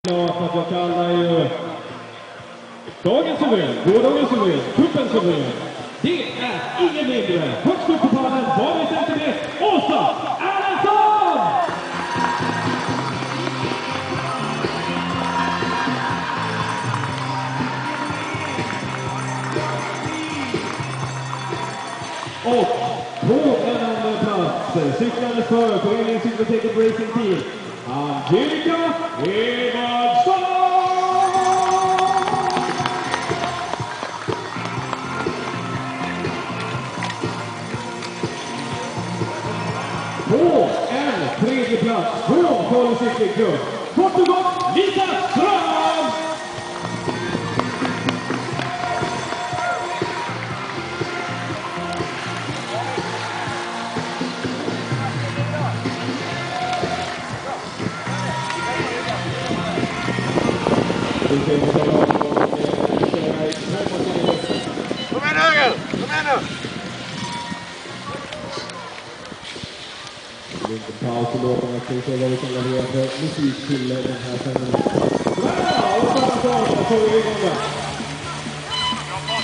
Att jag kallar ju dagens suverän, gårdagens suverän, kuppens suverän. Det är ingen mindre. Högst upp på pallen, var det centimeter, Åsa Erlandsson! Och på en andra plats, cyklande för Föreningsbiblioteket Racing Team, Angelica Evardsson! På en tredje plats från Falu cykelklubb, Portugal, Lisa Ström! Kom igen höger! Kom igen nu! Liten paus och låter man ska se vad vi kan leverera för musik till den här sändningen. Bra! Och samma sak, så får vi igång där.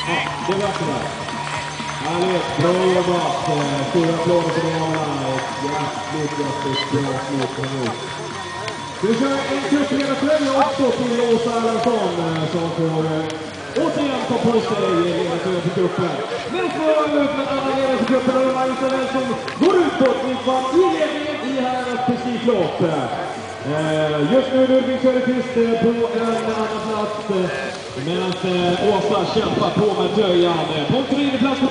Ja, det var det där. Härligt, bra jobbat. Stora applåder för damerna. Jättligt bra slut nu. Vi kör en kuppledartröja också till Åsa Erlandsson som får återigen ta på sig ledartröjan för gruppen. Men för ut med alla ledare för gruppen och Magnus som går ut på ett i ledningen i herrarnas prestiglopp. Just nu Ludvig Söderqvist på en annan plats medan Åsa kämpar på med tröjan. På tredje plats på